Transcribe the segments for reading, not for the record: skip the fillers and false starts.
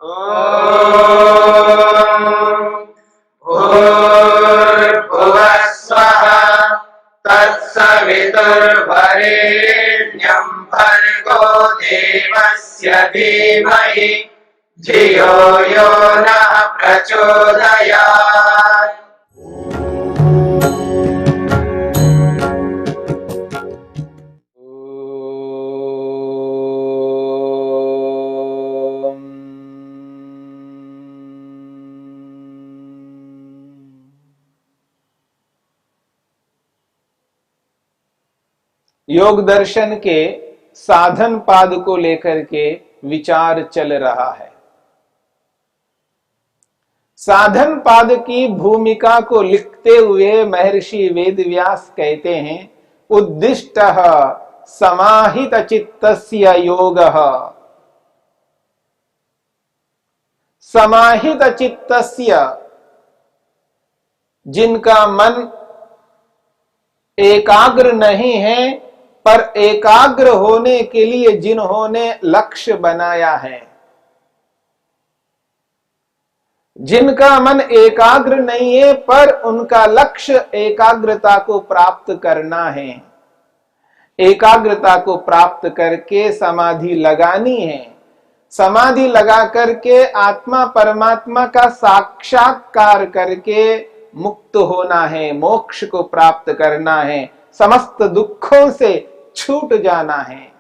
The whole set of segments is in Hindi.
भूर्भुवः स्वः तत्सवितुर्वरेण्यं भर्गो देवस्य धीमहि धियो यो नः प्रचोदयात्। योग दर्शन के साधन पाद को लेकर के विचार चल रहा है। साधन पाद की भूमिका को लिखते हुए महर्षि वेदव्यास कहते हैं, उद्दिष्टः समाहित चित्तस्य योगः। समाहित चित्तस्य, जिनका मन एकाग्र नहीं है, पर एकाग्र होने के लिए जिन्होंने लक्ष्य बनाया है। जिनका मन एकाग्र नहीं है, पर उनका लक्ष्य एकाग्रता को प्राप्त करना है। एकाग्रता को प्राप्त करके समाधि लगानी है। समाधि लगा करके आत्मा परमात्मा का साक्षात्कार करके मुक्त होना है, मोक्ष को प्राप्त करना है, समस्त दुखों से छूट जाना है।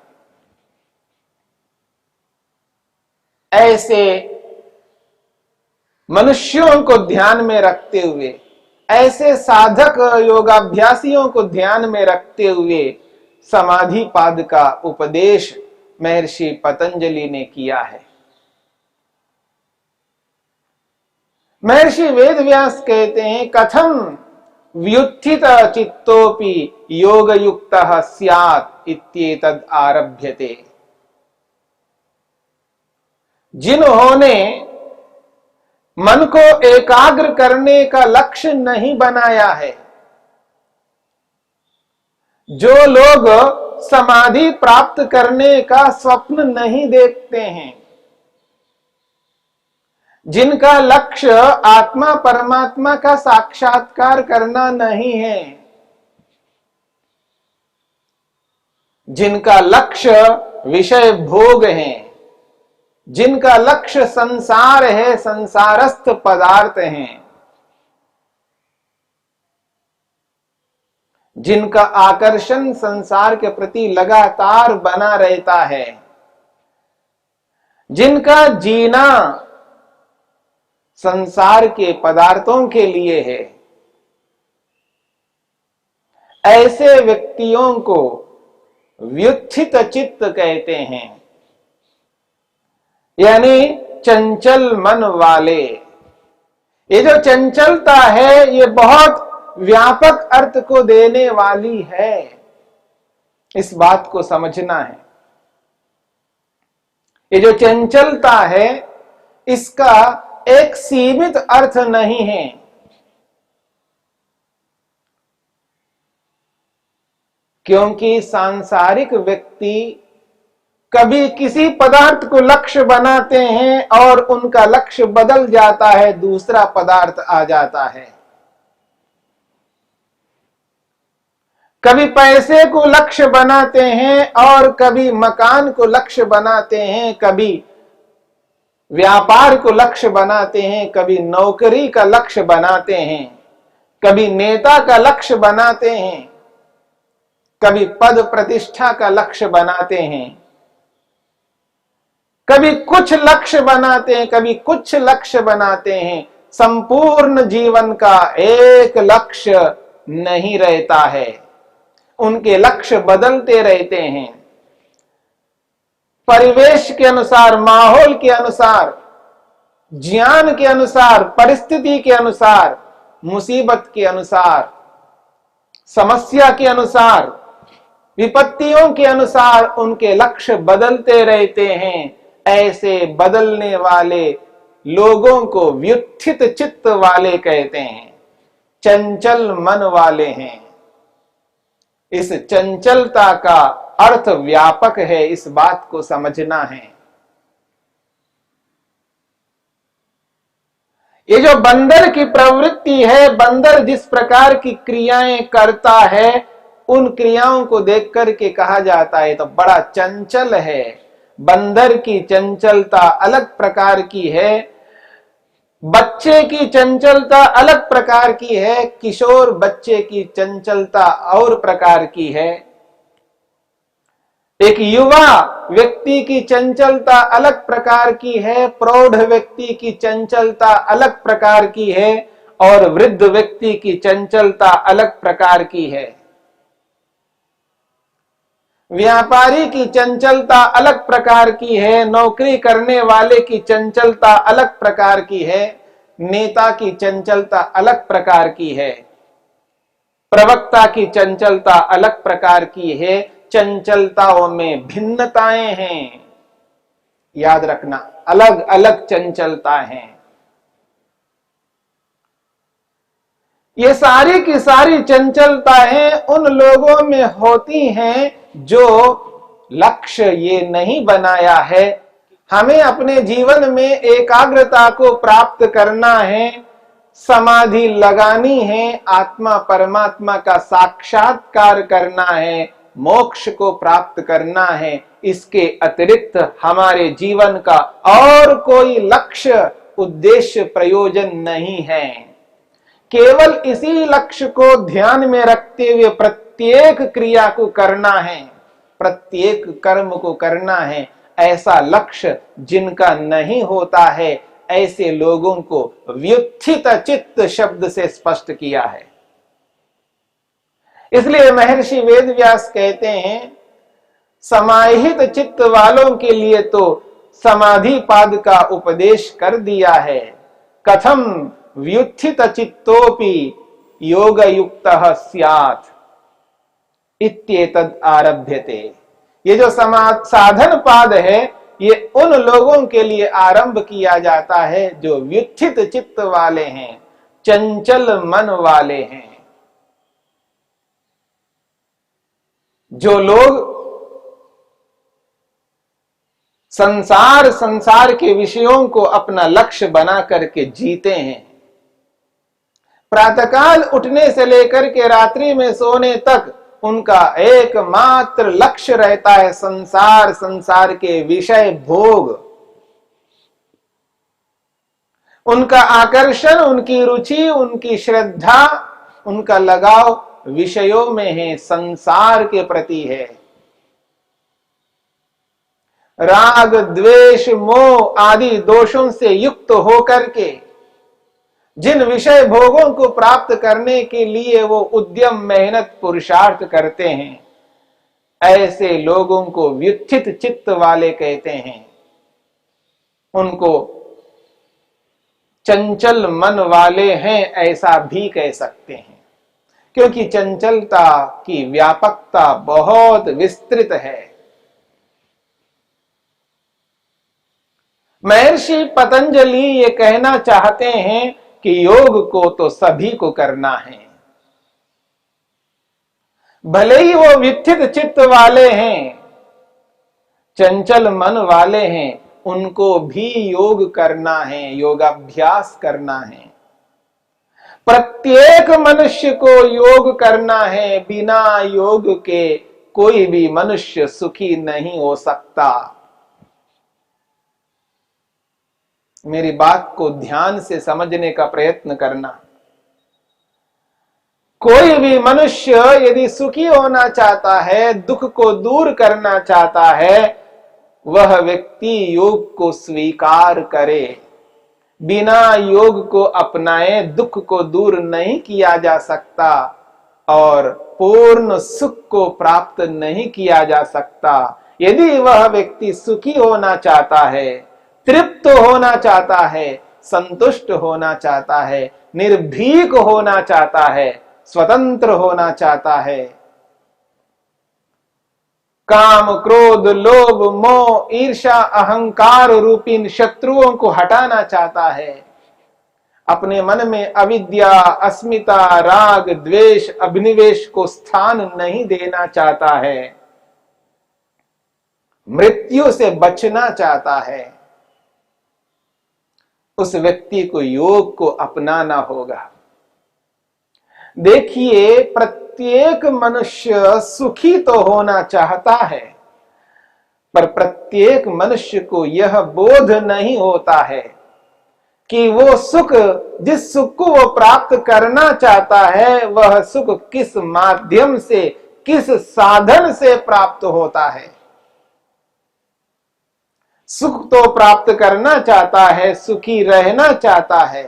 ऐसे मनुष्यों को ध्यान में रखते हुए, ऐसे साधक योगाभ्यासियों को ध्यान में रखते हुए समाधि पाद का उपदेश महर्षि पतंजलि ने किया है। महर्षि वेदव्यास कहते हैं, कथम व्युत्थित चित्तोपि योग युक्तः स्यात् इत्येतद् आरभ्यते। जिन्होंने मन को एकाग्र करने का लक्ष्य नहीं बनाया है, जो लोग समाधि प्राप्त करने का स्वप्न नहीं देखते हैं, जिनका लक्ष्य आत्मा परमात्मा का साक्षात्कार करना नहीं है, जिनका लक्ष्य विषय भोग है, जिनका लक्ष्य संसार है, संसारस्थ पदार्थ हैं, जिनका आकर्षण संसार के प्रति लगातार बना रहता है, जिनका जीना संसार के पदार्थों के लिए है, ऐसे व्यक्तियों को व्युत्थित चित्त कहते हैं, यानी चंचल मन वाले। ये जो चंचलता है, ये बहुत व्यापक अर्थ को देने वाली है, इस बात को समझना है। ये जो चंचलता है, इसका एक सीमित अर्थ नहीं है। क्योंकि सांसारिक व्यक्ति कभी किसी पदार्थ को लक्ष्य बनाते हैं और उनका लक्ष्य बदल जाता है, दूसरा पदार्थ आ जाता है। कभी पैसे को लक्ष्य बनाते हैं और कभी मकान को लक्ष्य बनाते हैं, कभी व्यापार को लक्ष्य बनाते हैं, कभी नौकरी का लक्ष्य बनाते हैं, कभी नेता का लक्ष्य बनाते हैं, कभी पद प्रतिष्ठा का लक्ष्य बनाते हैं, कभी कुछ लक्ष्य बनाते हैं, कभी कुछ लक्ष्य बनाते हैं। संपूर्ण जीवन का एक लक्ष्य नहीं रहता है, उनके लक्ष्य बदलते रहते हैं। परिवेश के अनुसार, माहौल के अनुसार, ज्ञान के अनुसार, परिस्थिति के अनुसार, मुसीबत के अनुसार, समस्या के अनुसार, विपत्तियों के अनुसार उनके लक्ष्य बदलते रहते हैं। ऐसे बदलने वाले लोगों को व्युत्थित चित्त वाले कहते हैं, चंचल मन वाले हैं। इस चंचलता का अर्थ व्यापक है, इस बात को समझना है। ये जो बंदर की प्रवृत्ति है, बंदर जिस प्रकार की क्रियाएं करता है, उन क्रियाओं को देख करके कहा जाता है तो बड़ा चंचल है। बंदर की चंचलता अलग प्रकार की है, बच्चे की चंचलता अलग प्रकार की है, किशोर बच्चे की चंचलता और प्रकार की है, एक युवा व्यक्ति की चंचलता अलग प्रकार की है, प्रौढ़ व्यक्ति की चंचलता अलग प्रकार की है, और वृद्ध व्यक्ति की चंचलता अलग प्रकार की है। व्यापारी की चंचलता अलग प्रकार की है, नौकरी करने वाले की चंचलता अलग प्रकार की है, नेता की चंचलता अलग प्रकार की है, प्रवक्ता की चंचलता अलग प्रकार की है। चंचलताओं में भिन्नताएं हैं, याद रखना, अलग अलग चंचलता हैं। ये सारी की सारी चंचलताएं उन लोगों में होती हैं जो लक्ष्य ये नहीं बनाया है, हमें अपने जीवन में एकाग्रता को प्राप्त करना है, समाधि लगानी है, आत्मा परमात्मा का साक्षात्कार करना है, मोक्ष को प्राप्त करना है। इसके अतिरिक्त हमारे जीवन का और कोई लक्ष्य, उद्देश्य, प्रयोजन नहीं है। केवल इसी लक्ष्य को ध्यान में रखते हुए प्रत्येक क्रिया को करना है, प्रत्येक कर्म को करना है। ऐसा लक्ष्य जिनका नहीं होता है, ऐसे लोगों को व्युत्थित चित्त शब्द से स्पष्ट किया है। इसलिए महर्षि वेदव्यास कहते हैं, समाहित चित्त वालों के लिए तो समाधि पाद का उपदेश कर दिया है। कथम व्युत्थित चित्तोपि योग युक्त स्यात् इत्येतद् आरभ्यते। ये जो साधन पाद है, ये उन लोगों के लिए आरंभ किया जाता है जो व्युत्थित चित्त वाले हैं, चंचल मन वाले हैं। जो लोग संसार के विषयों को अपना लक्ष्य बना करके जीते हैं, प्रातःकाल उठने से लेकर के रात्रि में सोने तक उनका एकमात्र लक्ष्य रहता है संसार के विषय भोग। उनका आकर्षण, उनकी रुचि, उनकी श्रद्धा, उनका लगाव विषयों में है, संसार के प्रति है। राग, द्वेष, मोह आदि दोषों से युक्त होकर के जिन विषय भोगों को प्राप्त करने के लिए वो उद्यम, मेहनत, पुरुषार्थ करते हैं, ऐसे लोगों को व्युत्थित चित्त वाले कहते हैं। उनको चंचल मन वाले हैं ऐसा भी कह सकते हैं, क्योंकि चंचलता की व्यापकता बहुत विस्तृत है। महर्षि पतंजलि ये कहना चाहते हैं कि योग को तो सभी को करना है, भले ही वो व्युत्थित चित्त वाले हैं, चंचल मन वाले हैं, उनको भी योग करना है, योगाभ्यास करना है। प्रत्येक मनुष्य को योग करना है। बिना योग के कोई भी मनुष्य सुखी नहीं हो सकता। मेरी बात को ध्यान से समझने का प्रयत्न करना। कोई भी मनुष्य यदि सुखी होना चाहता है, दुख को दूर करना चाहता है, वह व्यक्ति योग को स्वीकार करे। बिना योग को अपनाए दुख को दूर नहीं किया जा सकता और पूर्ण सुख को प्राप्त नहीं किया जा सकता। यदि वह व्यक्ति सुखी होना चाहता है, तृप्त होना चाहता है, संतुष्ट होना चाहता है, निर्भीक होना चाहता है, स्वतंत्र होना चाहता है, काम, क्रोध, लोभ, मोह, ईर्ष्या, अहंकार रूपी इन शत्रुओं को हटाना चाहता है, अपने मन में अविद्या, अस्मिता, राग, द्वेष, अभिनिवेश को स्थान नहीं देना चाहता है, मृत्यु से बचना चाहता है, उस व्यक्ति को योग को अपनाना होगा। देखिए, प्रत्येक मनुष्य सुखी तो होना चाहता है, पर प्रत्येक मनुष्य को यह बोध नहीं होता है कि वो सुख, जिस सुख को वो प्राप्त करना चाहता है, वह सुख किस माध्यम से, किस साधन से प्राप्त होता है। सुख तो प्राप्त करना चाहता है, सुखी रहना चाहता है,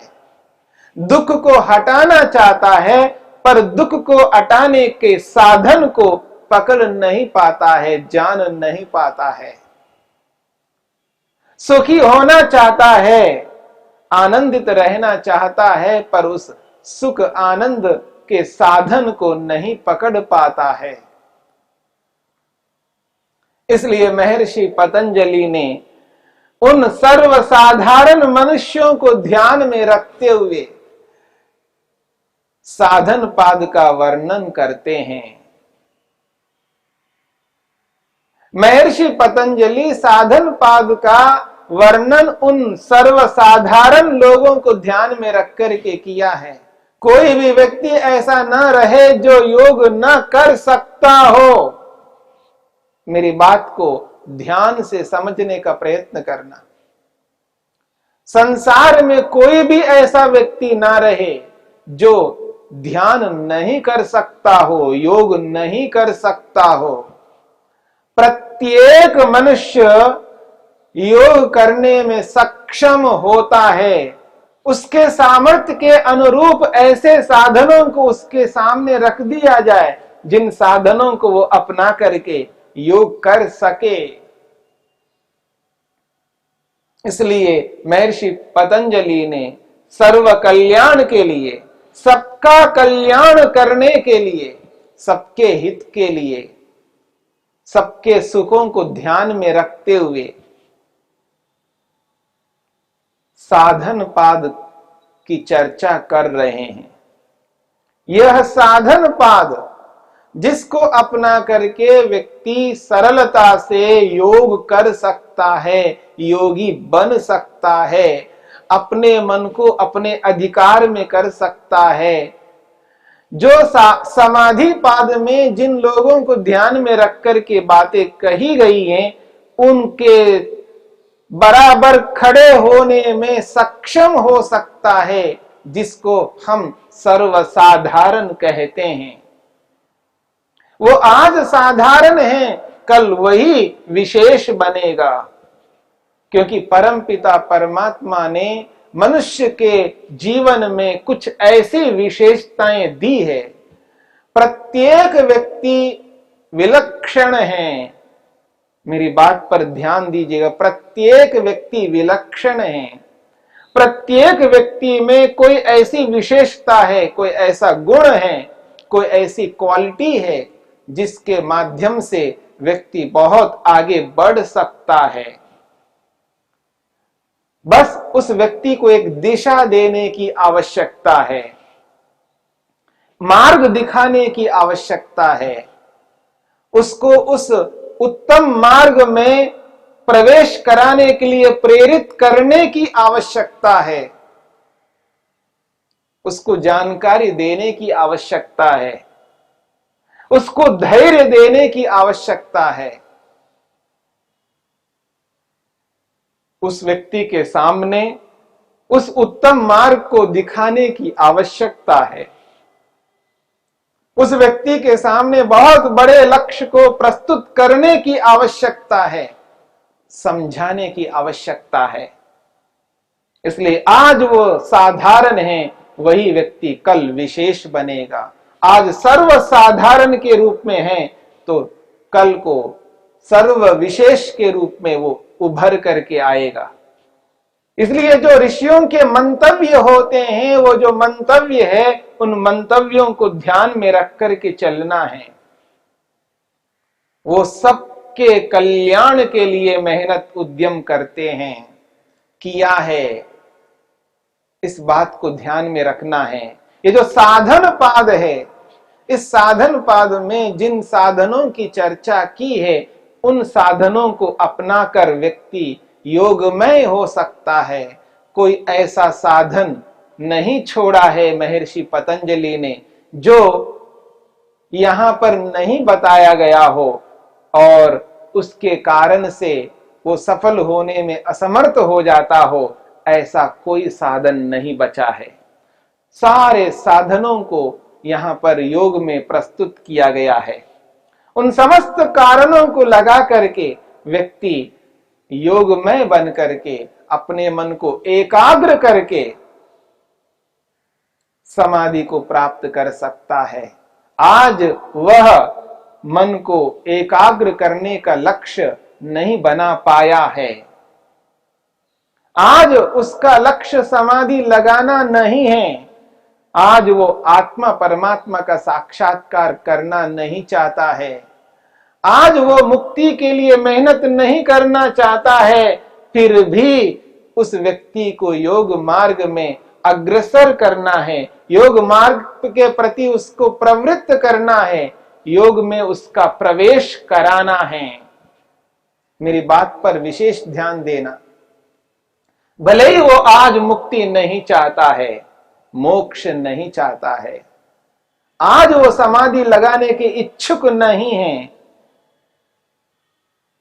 दुख को हटाना चाहता है, पर दुख को हटाने के साधन को पकड़ नहीं पाता है, जान नहीं पाता है। सुखी होना चाहता है, आनंदित रहना चाहता है, पर उस सुख आनंद के साधन को नहीं पकड़ पाता है। इसलिए महर्षि पतंजलि ने उन सर्वसाधारण मनुष्यों को ध्यान में रखते हुए साधन पाद का वर्णन करते हैं। महर्षि पतंजलि साधन पाद का वर्णन उन सर्वसाधारण लोगों को ध्यान में रख करके किया है। कोई भी व्यक्ति ऐसा न रहे जो योग न कर सकता हो। मेरी बात को ध्यान से समझने का प्रयत्न करना। संसार में कोई भी ऐसा व्यक्ति ना रहे जो ध्यान नहीं कर सकता हो, योग नहीं कर सकता हो। प्रत्येक मनुष्य योग करने में सक्षम होता है। उसके सामर्थ्य के अनुरूप ऐसे साधनों को उसके सामने रख दिया जाए जिन साधनों को वो अपना करके योग कर सके। इसलिए महर्षि पतंजलि ने सर्व कल्याण के लिए, सबका कल्याण करने के लिए, सबके हित के लिए, सबके सुखों को ध्यान में रखते हुए साधन पाद की चर्चा कर रहे हैं। यह साधन पाद जिसको अपना करके व्यक्ति सरलता से योग कर सकता है, योगी बन सकता है, अपने मन को अपने अधिकार में कर सकता है। जो समाधि पाद में जिन लोगों को ध्यान में रख कर के बातें कही गई हैं, उनके बराबर खड़े होने में सक्षम हो सकता है, जिसको हम सर्वसाधारण कहते हैं। वो आज साधारण है, कल वही विशेष बनेगा, क्योंकि परमपिता परमात्मा ने मनुष्य के जीवन में कुछ ऐसी विशेषताएं दी है। प्रत्येक व्यक्ति विलक्षण है। मेरी बात पर ध्यान दीजिएगा, प्रत्येक व्यक्ति विलक्षण है। प्रत्येक व्यक्ति में कोई ऐसी विशेषता है, कोई ऐसा गुण है, कोई ऐसी क्वालिटी है जिसके माध्यम से व्यक्ति बहुत आगे बढ़ सकता है। बस उस व्यक्ति को एक दिशा देने की आवश्यकता है, मार्ग दिखाने की आवश्यकता है, उसको उस उत्तम मार्ग में प्रवेश कराने के लिए प्रेरित करने की आवश्यकता है, उसको जानकारी देने की आवश्यकता है, उसको धैर्य देने की आवश्यकता है। उस व्यक्ति के सामने उस उत्तम मार्ग को दिखाने की आवश्यकता है। उस व्यक्ति के सामने बहुत बड़े लक्ष्य को प्रस्तुत करने की आवश्यकता है, समझाने की आवश्यकता है। इसलिए आज वो साधारण है, वही व्यक्ति कल विशेष बनेगा। आज सर्वसाधारण के रूप में है तो कल को सर्व विशेष के रूप में वो उभर करके आएगा। इसलिए जो ऋषियों के मंतव्य होते हैं, वो जो मंतव्य है, उन मंतव्यों को ध्यान में रख करके चलना है। वो सबके कल्याण के लिए मेहनत उद्यम करते हैं, किया है। इस बात को ध्यान में रखना है। ये जो साधन पाद है, इस साधन पाद में जिन साधनों की चर्चा की है, उन साधनों को अपनाकर व्यक्ति योगमय हो सकता है, कोई ऐसा साधन नहीं छोड़ा है महर्षि पतंजलि ने जो यहां पर नहीं बताया गया हो और उसके कारण से वो सफल होने में असमर्थ हो जाता हो, ऐसा कोई साधन नहीं बचा है। सारे साधनों को यहां पर योग में प्रस्तुत किया गया है। उन समस्त कारणों को लगा करके व्यक्ति योगमय बन करके अपने मन को एकाग्र करके समाधि को प्राप्त कर सकता है। आज वह मन को एकाग्र करने का लक्ष्य नहीं बना पाया है। आज उसका लक्ष्य समाधि लगाना नहीं है। आज वो आत्मा परमात्मा का साक्षात्कार करना नहीं चाहता है। आज वो मुक्ति के लिए मेहनत नहीं करना चाहता है। फिर भी उस व्यक्ति को योग मार्ग में अग्रसर करना है, योग मार्ग के प्रति उसको प्रवृत्त करना है, योग में उसका प्रवेश कराना है। मेरी बात पर विशेष ध्यान देना। भले ही वो आज मुक्ति नहीं चाहता है, मोक्ष नहीं चाहता है, आज वो समाधि लगाने के इच्छुक नहीं है,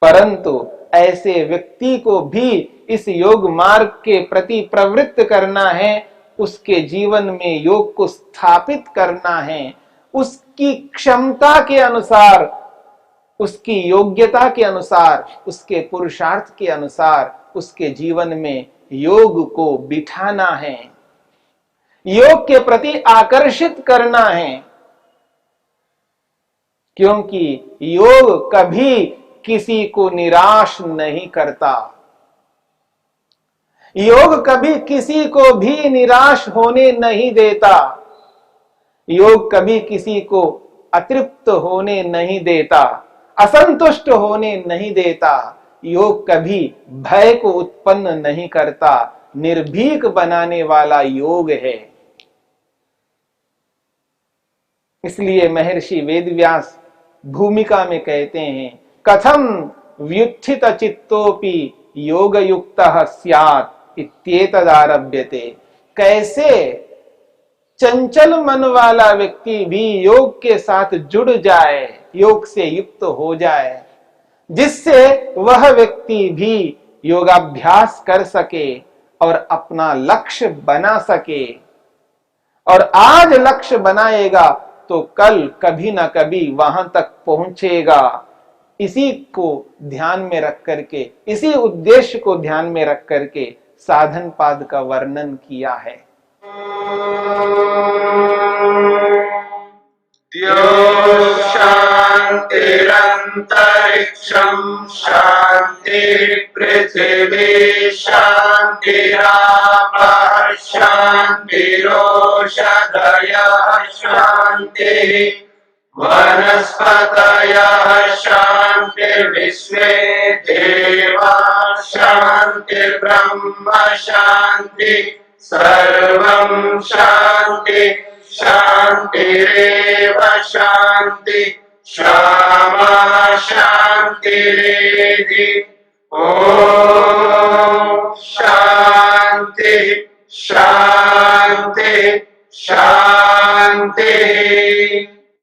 परंतु ऐसे व्यक्ति को भी इस योग मार्ग के प्रति प्रवृत्त करना है, उसके जीवन में योग को स्थापित करना है। उसकी क्षमता के अनुसार, उसकी योग्यता के अनुसार, उसके पुरुषार्थ के अनुसार उसके जीवन में योग को बिठाना है, योग के प्रति आकर्षित करना है। क्योंकि योग कभी किसी को निराश नहीं करता। योग कभी किसी को भी निराश होने नहीं देता। योग कभी किसी को अतृप्त होने नहीं देता, असंतुष्ट होने नहीं देता। योग कभी भय को उत्पन्न नहीं करता, निर्भीक बनाने वाला योग है। इसलिए महर्षि वेदव्यास भूमिका में कहते हैं, कथम व्युत्थित चित्तोपि योग युक्त स्यात् इत्येतदारभ्यते। कैसे चंचल मन वाला व्यक्ति भी योग के साथ जुड़ जाए, योग से युक्त हो जाए, जिससे वह व्यक्ति भी योगाभ्यास कर सके और अपना लक्ष्य बना सके। और आज लक्ष्य बनाएगा तो कल कभी ना कभी वहां तक पहुंचेगा। इसी को ध्यान में रख करके, इसी उद्देश्य को ध्यान में रख करके साधन पाद का वर्णन किया है। शांतिरंतरिक्षं शांति पृथिवी शांतिरापः शांतिरोषधयः शांति वनस्पतयः शांतिर्विश्वे देवाः शांतिर्ब्रह्म शांति सर्वं शांति शांतिरेव शांति क्षमा शांतिरेधि। ओम शांति शांति शांति।